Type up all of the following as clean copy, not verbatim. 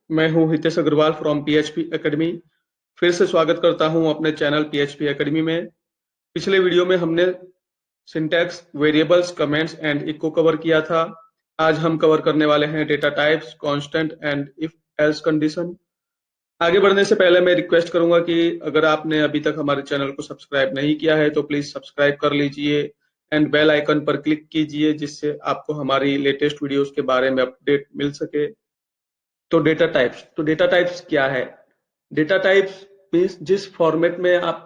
मैं हूं Hitesh Agrawal from PHP academy. फिर से स्वागत करता हूं अपने चैनल पीएचपी एकेडमी में। पिछले वीडियो में हमने syntax, variables, comments and echo cover किया था। आज हम कवर करने वाले हैं data types, constant and if else condition. आगे बढ़ने से पहले मैं रिक्वेस्ट करूंगा कि अगर आपने अभी तक हमारे चैनल को सब्सक्राइब नहीं किया है तो प्लीज सब्सक्राइब कर लीजिए एंड बेल आइकन पर क्लिक कीजिए, जिससे आपको हमारी लेटेस्ट वीडियोस के बारे में अपडेट मिल सके। तो डेटा टाइप्स क्या है? डेटा टाइप्स मीन्स जिस फॉर्मेट में आप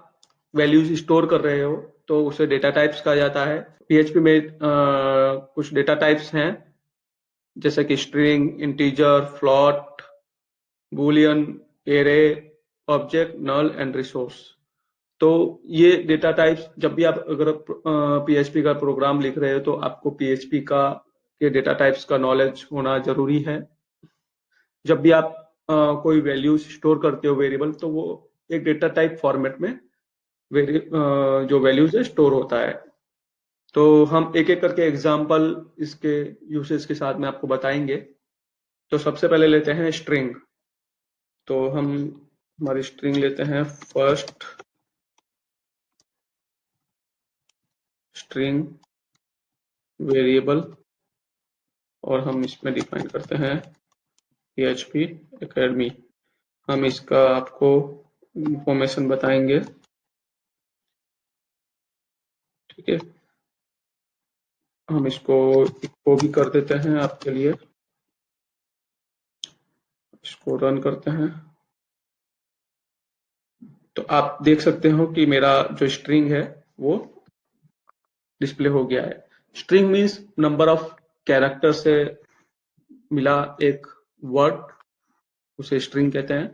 वैल्यूज स्टोर कर रहे हो तो उसे डेटा टाइप्स कहा जाता है। पीएचपी में कुछ डेटा टाइप्स हैं, जैसे कि string, integer, float, boolean, array, object, null and resource. तो ये डेटा टाइप्स, जब भी आप अगर पीएचपी का प्रोग्राम लिख रहे हो तो आपको पीएचपी का के डेटा टाइप्स का नॉलेज होना जरूरी है। जब भी आप कोई वैल्यूज स्टोर करते हो वेरिएबल, तो वो एक डेटा टाइप फॉर्मेट में जो वैल्यूज है स्टोर होता है। तो हम एक एक करके एग्जांपल इसके यूसेज के साथ में आपको बताएंगे। तो सबसे पहले लेते हैं स्ट्रिंग। तो हम हमारी स्ट्रिंग लेते हैं फर्स्ट स्ट्रिंग वेरिएबल, और हम इसमें डिफाइन करते हैं पीएचपी एकेडमी। हम इसका आपको इंफॉर्मेशन बताएंगे, ठीक है। हम इसको भी कर देते हैं आपके लिए। इसको रन करते हैं तो आप देख सकते हो कि मेरा जो स्ट्रिंग है वो डिस्प्ले हो गया है। String means number of character से मिला एक वर्ड, उसे स्ट्रिंग कहते हैं।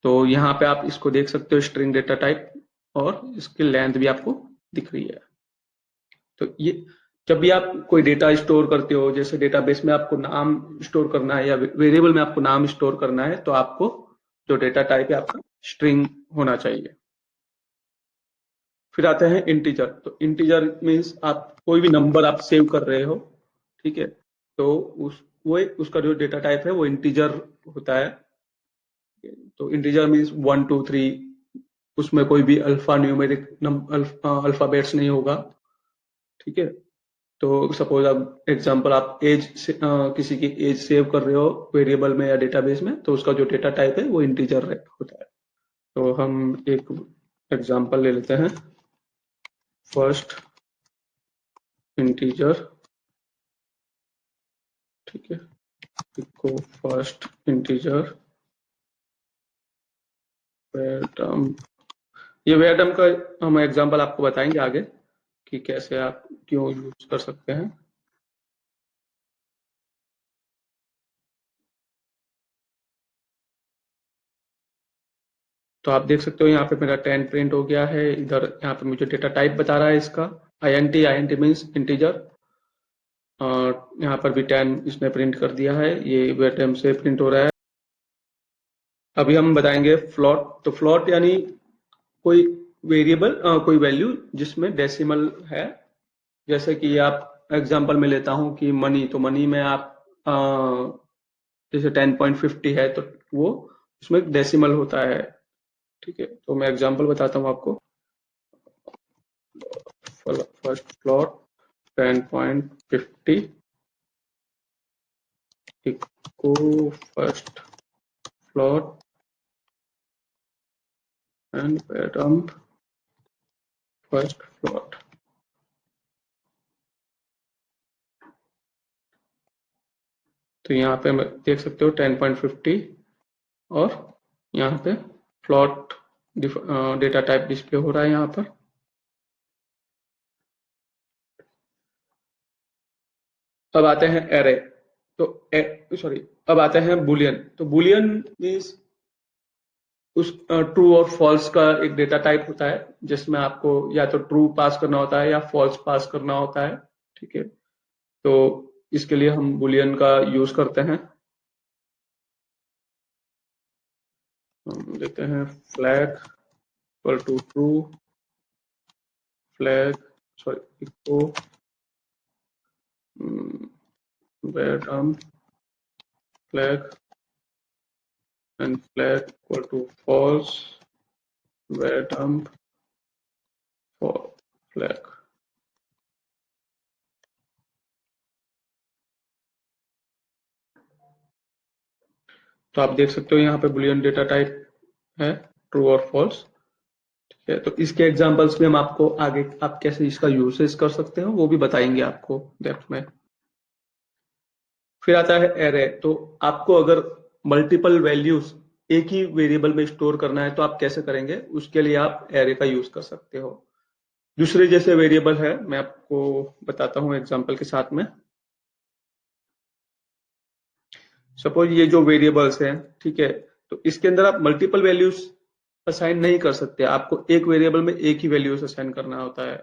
तो यहाँ पे आप इसको देख सकते हो, स्ट्रिंग डेटा टाइप, और इसकी लेंथ भी आपको दिख रही है। तो ये जब भी आप कोई डेटा स्टोर करते हो, जैसे डेटाबेस में आपको नाम स्टोर करना है या वेरिएबल में आपको नाम स्टोर करना है, तो आपको जो डेटा टाइप है आपका स्ट्रिंग होना चाहिए। फिर आते हैं इंटीजर। तो इंटीजर मीन्स आप कोई भी नंबर आप सेव कर रहे हो, ठीक है। तो उसका जो डेटा टाइप है वो इंटीजर होता है। तो इंटीजर मीन्स 1 2 3, उसमें कोई भी अल्फा न्यूमेरिक अल्फाबेट्स नहीं होगा, ठीक है। तो सपोज आप एग्जांपल, आप किसी की एज सेव कर रहे हो वेरिएबल में या डेटाबेस में, तो उसका जो डेटा टाइप है वो इंटीजर होता है। तो हम एक एग्जांपल ले लेते हैं, फर्स्ट इंटीजर, ठीक है। इको फर्स्ट इंटीजर वेरडम। ये वेरडम का हम एग्जांपल आपको बताएंगे आगे कि कैसे आप क्यों यूज कर सकते हैं। तो आप देख सकते हो यहाँ पे मेरा 10 प्रिंट हो गया है। इधर यहाँ पे मुझे डेटा टाइप बता रहा है इसका INT मीन्स इंटीजर, और यहाँ पर भी 10 इसने प्रिंट कर दिया है, ये वेरडम से प्रिंट हो रहा है। अभी हम बताएंगे फ्लोट। तो फ्लोट यानी कोई वेरिएबल, कोई वैल्यू जिसमें डेसिमल है। जैसे कि आप एग्जांपल में लेता हूं कि मनी, तो मनी में आप जैसे 10.50 है तो वो उसमें डेसिमल होता है, ठीक है। तो मैं एग्जांपल बताता हूं आपको। फर्स्ट फ्लोट 10.50 इक्को first float and pattern first float. तो यहाँ पे देख सकते हो 10.50, और यहाँ पे फ्लोट डेटा टाइप डिस्प्ले हो रहा है यहाँ पर। अब आते हैं एरे। तो सॉरी, अब आते हैं बुलियन। तो बुलियन मीन्स उस ट्रू और फॉल्स का एक डेटा टाइप होता है, जिसमें आपको या तो ट्रू पास करना होता है या फॉल्स पास करना होता है, ठीक है। तो इसके लिए हम बुलियन का यूज करते हैं। हम लेते हैं flag equal to true, flag sorry echo वेरडम flag and flag equal to false where dump for flag। तो आप देख सकते हो यहाँ पे बुलियन डेटा टाइप है ट्रू और फॉल्स। ठीक है, तो इसके एग्जांपल्स में हम आपको आगे आप कैसे इसका यूसेज कर सकते हो वो भी बताएंगे आपको डेप्थ में। फिर आता है एरे। तो आपको अगर मल्टीपल वैल्यूज एक ही वेरिएबल में स्टोर करना है तो आप कैसे करेंगे, उसके लिए आप एरे का यूज कर सकते हो। दूसरे जैसे वेरिएबल है, मैं आपको बताता हूं एग्जांपल के साथ में। सपोज ये जो वेरिएबल्स हैं, ठीक है, तो इसके अंदर आप मल्टीपल वैल्यूज असाइन नहीं कर सकते, आपको एक वेरिएबल में एक ही वैल्यूज असाइन करना होता है।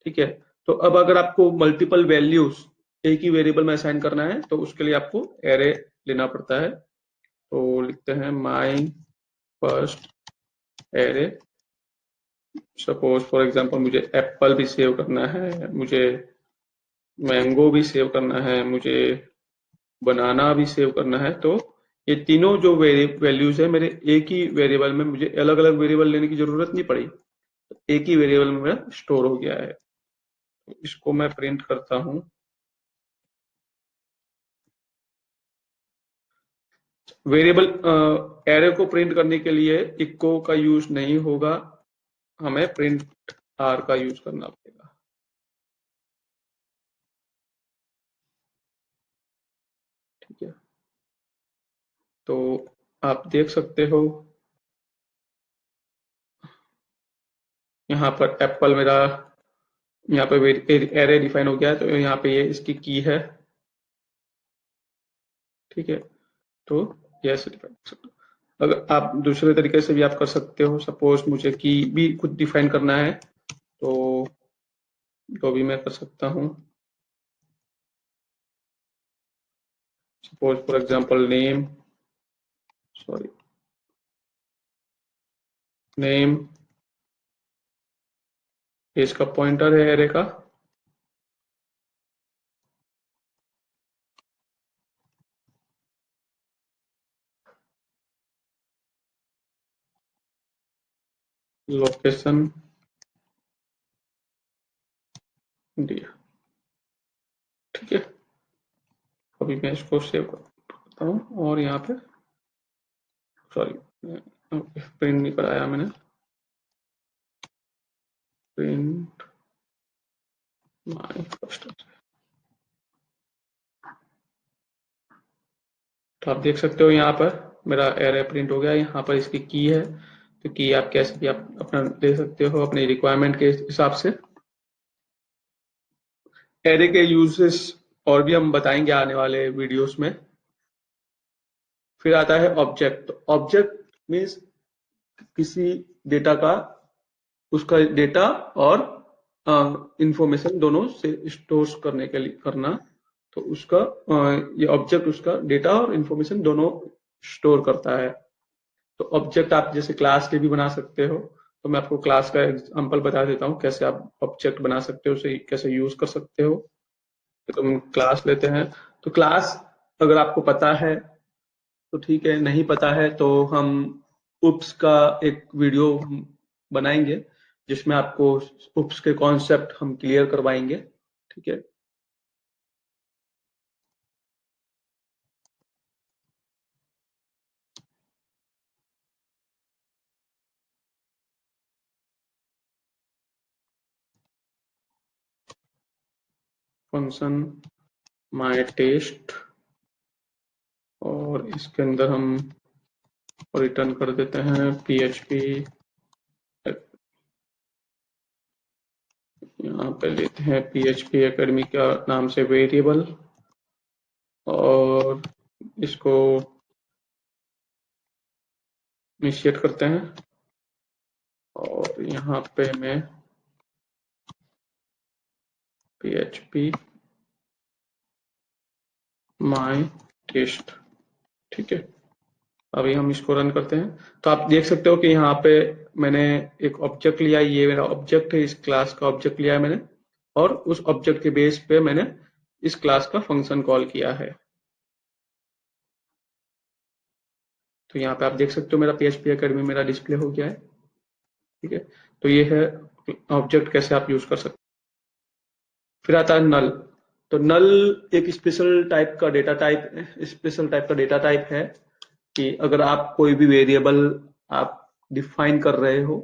ठीक है, तो अब अगर आपको मल्टीपल वैल्यूज एक ही वेरिएबल में असाइन करना है तो उसके लिए आपको एरे लेना पड़ता है। तो लिखते हैं my first array. Suppose for example मुझे एप्पल भी सेव करना है, मुझे मैंगो भी सेव करना है, मुझे बनाना भी सेव करना है। तो ये तीनों जो वैल्यूज है मेरे एक ही वेरिएबल में, मुझे अलग अलग वेरिएबल लेने की जरूरत नहीं पड़ी, तो एक ही वेरिएबल में मेरा स्टोर हो गया है। तो इसको मैं प्रिंट करता हूं। वेरिएबल एरे को प्रिंट करने के लिए इको का यूज नहीं होगा, हमें प्रिंट आर का यूज करना पड़ेगा। ठीक है, तो आप देख सकते हो यहाँ पर एप्पल मेरा, यहाँ पे एरे डिफाइन हो गया है, तो यहाँ पे ये इसकी की है। ठीक है, तो ये ऐसे डिफाइन कर सकते हो। अगर आप दूसरे तरीके से भी आप कर सकते हो, सपोज मुझे की भी खुद डिफाइन करना है तो भी मैं कर सकता हूँ। सपोज फॉर एग्जांपल नेम इसका पॉइंटर है एरे का। लोकेशन दिया। ठीक है, अभी मैं इसको सेव करता हूँ और यहाँ पे सॉरी प्रिंट नहीं कराया मैंने, प्रिंट माय फर्स्ट। तो आप देख सकते हो यहाँ पर मेरा एरे प्रिंट हो गया, यहाँ पर इसकी की है। तो की आप कैसे भी आप अपना दे सकते हो अपनी रिक्वायरमेंट के हिसाब से। एरे के यूजेस और भी हम बताएंगे आने वाले वीडियोस में। फिर आता है ऑब्जेक्ट। ऑब्जेक्ट मीन्स किसी डेटा का, उसका डेटा और इंफॉर्मेशन दोनों से स्टोर करने के लिए करना। तो उसका ये ऑब्जेक्ट उसका डेटा और इंफॉर्मेशन दोनों स्टोर करता है। तो ऑब्जेक्ट आप जैसे क्लास के भी बना सकते हो। तो मैं आपको क्लास का एग्जांपल बता देता हूँ कैसे आप ऑब्जेक्ट बना सकते हो, उसे कैसे यूज कर सकते हो। तो हम क्लास लेते हैं। तो क्लास अगर आपको पता है तो ठीक है, नहीं पता है तो हम उप्स का एक वीडियो हम बनाएंगे जिसमें आपको उप्स के कॉन्सेप्ट हम क्लियर करवाएंगे। ठीक है, फंक्शन माय टेस्ट, और इसके अंदर हम रिटर्न कर देते हैं PHP। यहाँ पे लेते हैं PHP एकेडमी का नाम से वेरिएबल और इसको इनिशिएट करते हैं। और यहाँ पे मैं PHP माय टेस्ट। ठीक है, अभी हम इसको रन करते हैं। तो आप देख सकते हो कि यहाँ पे मैंने एक ऑब्जेक्ट लिया, ये मेरा ऑब्जेक्ट है, इस क्लास का ऑब्जेक्ट लिया है मैंने, और उस ऑब्जेक्ट के बेस पे मैंने इस क्लास का फंक्शन कॉल किया है। तो यहाँ पे आप देख सकते हो मेरा PHP एकेडमी मेरा डिस्प्ले हो गया है। ठीक है, तो ये है ऑब्जेक्ट कैसे आप यूज कर सकते हैं। फिर आता है नल। तो नल एक स्पेशल टाइप का डेटा टाइप है कि अगर आप कोई भी वेरिएबल आप डिफाइन कर रहे हो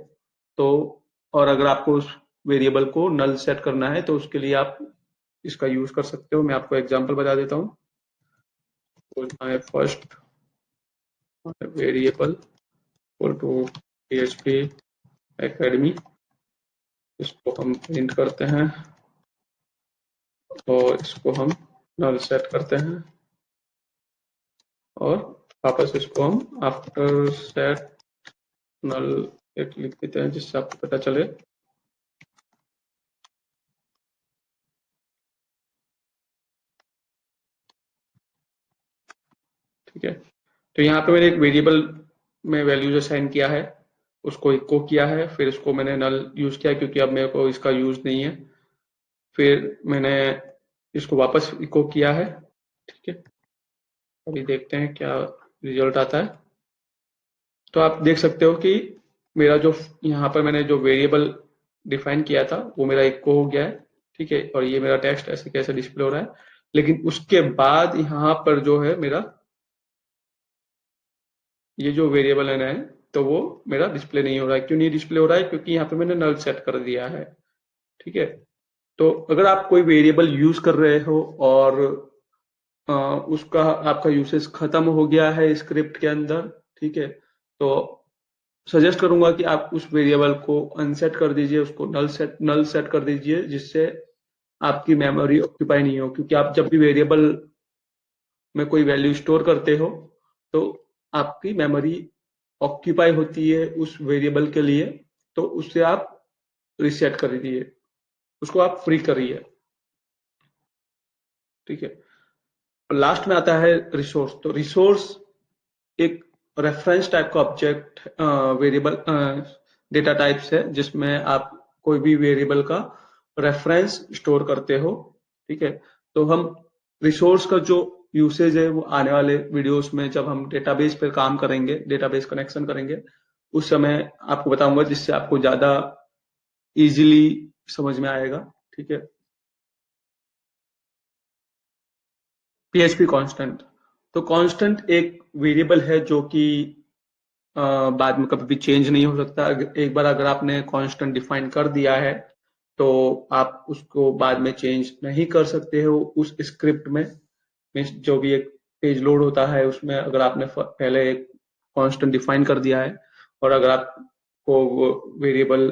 तो, और अगर आपको उस वेरिएबल को नल सेट करना है तो उसके लिए आप इसका यूज कर सकते हो। मैं आपको एग्जांपल बता देता हूँ। My first variable equal to PHP academy, इसको हम प्रिंट करते हैं और इसको हम नल सेट करते हैं और वापस इसको हम आफ्टर सेट नल एक लिख देते हैं जिससे आपको पता चले। ठीक है, तो यहाँ पे मैंने एक वेरिएबल में वैल्यूज असाइन किया है, उसको इको किया है, फिर इसको मैंने नल यूज किया क्योंकि अब मेरे को इसका यूज नहीं है। फिर मैंने इसको वापस इको किया है। ठीक है, अभी देखते हैं क्या रिजल्ट आता है। तो आप देख सकते हो कि मेरा जो यहाँ पर मैंने जो वेरिएबल डिफाइन किया था वो मेरा इको हो गया है। ठीक है, और ये मेरा टेक्स्ट ऐसे कैसे डिस्प्ले हो रहा है, लेकिन उसके बाद यहाँ पर जो है मेरा ये जो वेरिएबल है तो वो मेरा डिस्प्ले नहीं हो रहा है। क्यों नहीं डिस्प्ले हो रहा है? क्योंकि यहाँ पे मैंने नल सेट कर दिया है। ठीक है, तो अगर आप कोई वेरिएबल यूज कर रहे हो और उसका आपका यूसेज खत्म हो गया है स्क्रिप्ट के अंदर, ठीक है, तो सजेस्ट करूंगा कि आप उस वेरिएबल को अनसेट कर दीजिए, उसको नल सेट कर दीजिए, जिससे आपकी मेमोरी ऑक्यूपाई नहीं हो। क्योंकि आप जब भी वेरिएबल में कोई वैल्यू स्टोर करते हो तो आपकी मेमोरी ऑक्यूपाई होती है उस वेरिएबल के लिए, तो उससे आप रिसेट कर दीजिए, उसको आप फ्री करिए। ठीक है, लास्ट में आता है रिसोर्स। तो रिसोर्स एक रेफरेंस टाइप का ऑब्जेक्ट वेरिएबल डेटा टाइप्स है जिसमें आप कोई भी वेरिएबल का रेफरेंस स्टोर करते हो। ठीक है, तो हम रिसोर्स का जो यूसेज है वो आने वाले वीडियोस में जब हम डेटाबेस पर काम करेंगे, डेटाबेस कनेक्शन करेंगे, उस समय आपको बताऊंगा, जिससे आपको ज्यादा इजीली समझ में आएगा। ठीक है, PHP कांस्टेंट। तो कांस्टेंट एक वेरिएबल है जो कि बाद में कभी भी चेंज नहीं हो सकता। एक बार अगर आपने कांस्टेंट डिफाइन कर दिया है तो आप उसको बाद में चेंज नहीं कर सकते हो उस स्क्रिप्ट में। मीन्स जो भी एक पेज लोड होता है उसमें अगर आपने पहले एक कांस्टेंट डिफाइन कर दिया है और अगर आपको वो वेरिएबल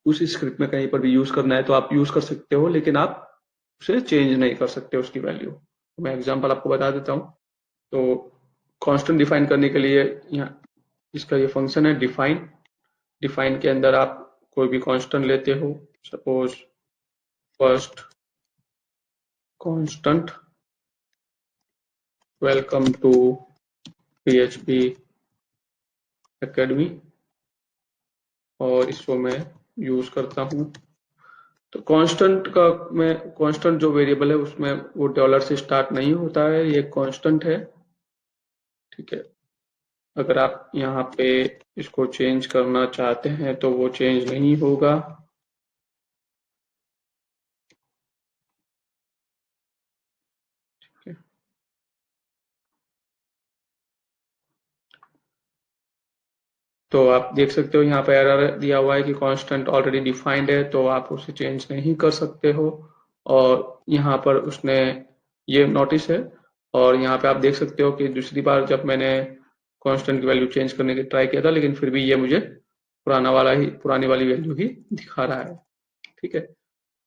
उस स्क्रिप्ट में कहीं पर भी यूज करना है तो आप यूज कर सकते हो, लेकिन आप उसे चेंज नहीं कर सकते उसकी वैल्यू। मैं एग्जांपल आपको बता देता हूँ। तो कांस्टेंट डिफाइन करने के लिए यहाँ इसका ये फंक्शन है डिफाइन। डिफाइन के अंदर आप कोई भी कांस्टेंट लेते हो, suppose first constant welcome to PHP academy, और इसको मैं यूज करता हूँ। तो कांस्टेंट का मैं कांस्टेंट जो वेरिएबल है उसमें वो डॉलर से स्टार्ट नहीं होता है, ये कांस्टेंट है। ठीक है, अगर आप यहाँ पे इसको चेंज करना चाहते हैं तो वो चेंज नहीं होगा। ठीक है, तो आप देख सकते हो यहाँ पे एरर दिया हुआ है कि कांस्टेंट ऑलरेडी डिफाइंड है, तो आप उसे चेंज नहीं कर सकते हो। और यहाँ पर उसने ये नोटिस है, और यहाँ पे आप देख सकते हो कि दूसरी बार जब मैंने कांस्टेंट की वैल्यू चेंज करने की ट्राई किया था लेकिन फिर भी ये मुझे पुरानी वाली वैल्यू ही दिखा रहा है। ठीक है,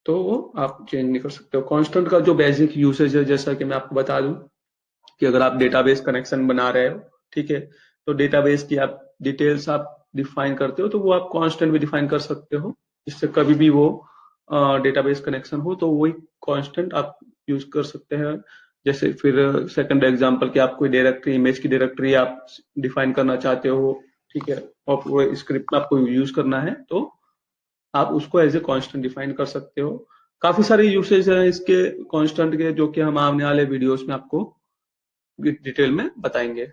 तो वो आप चेंज नहीं कर सकते हो। कांस्टेंट का जो बेसिक यूसेज है, जैसा कि मैं आपको बता दूं कि अगर आप डेटाबेस कनेक्शन बना रहे हो, ठीक है, तो डेटाबेस की आप डिटेल्स आप डिफाइन करते हो तो वो आप कांस्टेंट भी डिफाइन कर सकते हो, जिससे कभी भी वो डेटाबेस कनेक्शन हो तो वही कांस्टेंट आप यूज कर सकते हैं। जैसे फिर सेकंड एग्जांपल कि आप कोई डायरेक्टरी, इमेज की डायरेक्टरी आप डिफाइन करना चाहते हो, ठीक है, और वो स्क्रिप्ट में आपको यूज करना है तो आप उसको एज ए कांस्टेंट डिफाइन कर सकते हो। काफी सारे यूसेज हैं इसके कांस्टेंट के, जो कि हम आने वाले वीडियोस में आपको डिटेल में बताएंगे।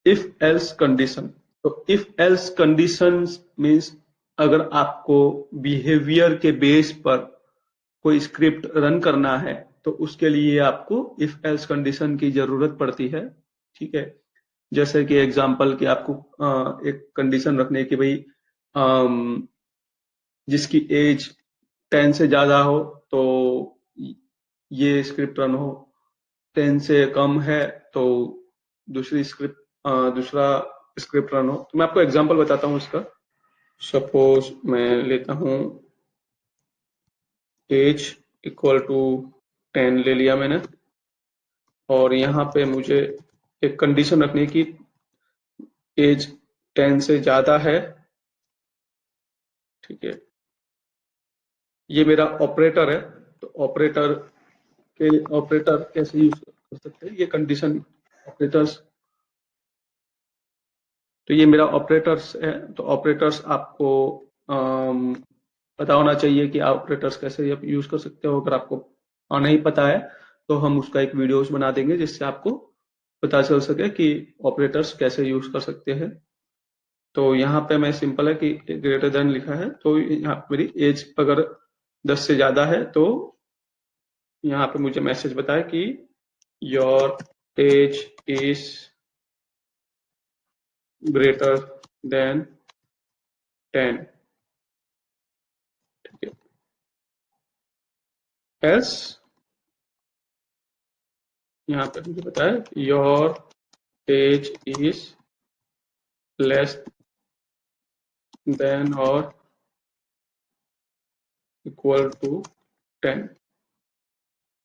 If else condition. तो इफ एल्स कंडीशन मीन्स अगर आपको बिहेवियर के बेस पर कोई स्क्रिप्ट रन करना है तो उसके लिए आपको इफ एल्स कंडीशन की जरूरत पड़ती है। ठीक है, जैसे कि एग्जांपल कि आपको एक कंडीशन रखने की भाई जिसकी एज 10 से ज्यादा हो तो ये स्क्रिप्ट रन हो, 10 से कम है तो दूसरा स्क्रिप्ट रन हो। तो मैं आपको एग्जांपल बताता हूँ इसका। सपोज मैं लेता हूँ एज इक्वल टू 10 ले लिया मैंने, और यहाँ पे मुझे एक कंडीशन रखनी है कि एज 10 से ज्यादा है। ठीक है, ये मेरा ऑपरेटर है। तो ऑपरेटर कैसे यूज कर सकते हैं, ये कंडीशन ऑपरेटर्स। तो ये मेरा ऑपरेटर्स है। तो ऑपरेटर्स आपको पता होना चाहिए कि ऑपरेटर्स कैसे यूज कर सकते हो। अगर आपको नहीं पता है तो हम उसका एक वीडियोस बना देंगे जिससे आपको पता चल सके कि ऑपरेटर्स कैसे यूज कर सकते हैं। तो यहाँ पे मैं सिंपल है कि ग्रेटर देन लिखा है, तो यहाँ पे मेरी एज अगर 10 से ज्यादा है तो यहाँ पे मुझे मैसेज बताए कि your age is greater than 10। ठीक है, एल्स यहाँ पे मुझे बताया your age is less than और इक्वल टू 10।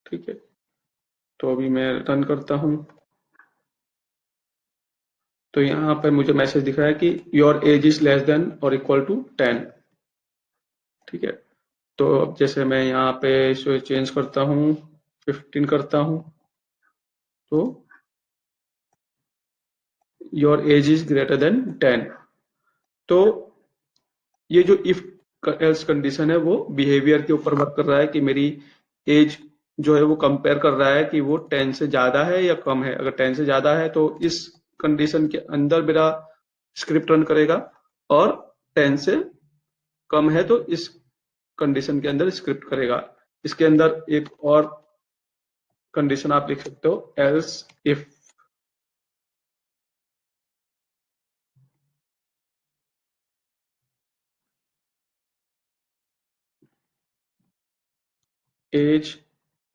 ठीक है, तो अभी मैं रन करता हूँ तो यहाँ पे मुझे मैसेज दिख रहा है कि your age is less than और इक्वल टू 10। ठीक है, तो अब जैसे मैं यहाँ पे इसे चेंज करता हूँ, 15 करता हूँ, तो your age is greater than 10। तो ये जो इफ एल्स कंडीशन है वो बिहेवियर के ऊपर वर्क कर रहा है कि मेरी एज जो है वो कंपेयर कर रहा है कि वो 10 से ज्यादा है या कम है। अगर 10 से ज्यादा है तो इस कंडीशन के अंदर मेरा स्क्रिप्ट रन करेगा, और 10 से कम है तो इस कंडीशन के अंदर स्क्रिप्ट करेगा। इसके अंदर एक और कंडीशन आप लिख सकते हो, else if age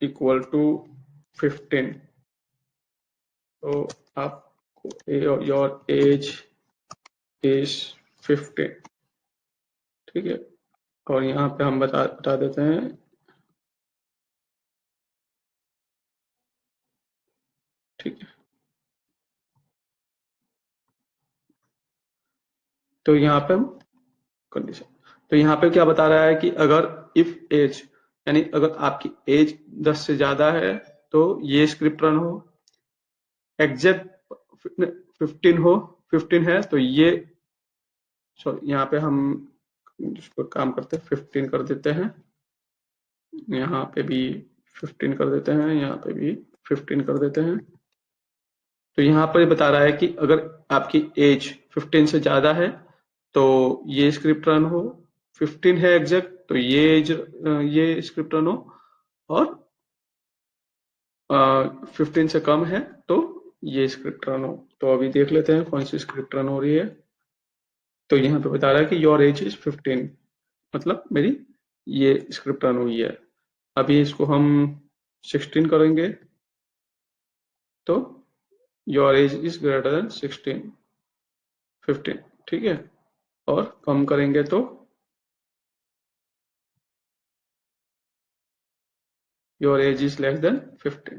equal to 15। तो आपको योर एज इज 15। ठीक है, और यहाँ पे हम बता देते हैं ठीक है। तो यहाँ पे हम कंडीशन, तो यहाँ पे क्या बता रहा है कि अगर इफ एज यानी अगर आपकी एज 10 से ज्यादा है तो ये स्क्रिप्ट रन हो, एग्जैक्ट 15 हो, 15 है तो ये, सॉरी यहाँ पे हम जिसको काम करते हैं 15 कर देते हैं, यहाँ पे भी 15 कर देते हैं, यहाँ पे भी 15 कर देते हैं। तो यहाँ पर बता रहा है कि अगर आपकी एज 15 से ज्यादा है तो ये स्क्रिप्ट रन हो, 15 है एग्जैक्ट तो ये स्क्रिप्ट रन हो, और 15 से कम है तो ये स्क्रिप्ट रन हो। तो अभी देख लेते हैं कौन सी स्क्रिप्ट रन हो रही है। तो यहाँ पे बता रहा है कि योर एज इज 15, मतलब मेरी ये स्क्रिप्ट रन हुई है। अभी इसको हम 16 करेंगे तो your age is greater than 16, 15। ठीक है, और कम करेंगे तो your age is less than 15।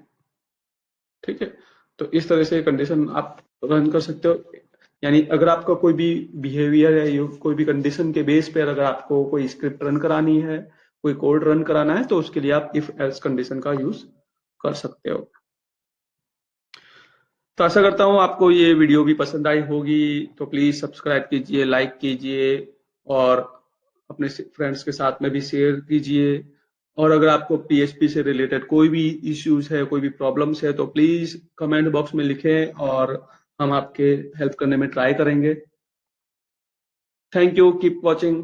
ठीक है, तो इस तरह से कंडीशन आप रन कर सकते हो। यानी अगर आपका कोई भी बिहेवियर है या कोई भी कंडीशन के बेस पर अगर आपको कोई स्क्रिप्ट रन करानी है, कोई कोड रन कराना है, तो उसके लिए आप इफ एल्स कंडीशन का यूज कर सकते हो। तो आशा करता हूँ आपको ये वीडियो भी पसंद आई होगी। तो प्लीज सब्सक्राइब कीजिए, लाइक कीजिए, और अपने फ्रेंड्स के साथ में भी शेयर कीजिए। और अगर आपको पीएचपी से रिलेटेड कोई भी इश्यूज है, कोई भी प्रॉब्लम्स है, तो प्लीज कमेंट बॉक्स में लिखें और हम आपके हेल्प करने में ट्राई करेंगे। Thank you, keep watching.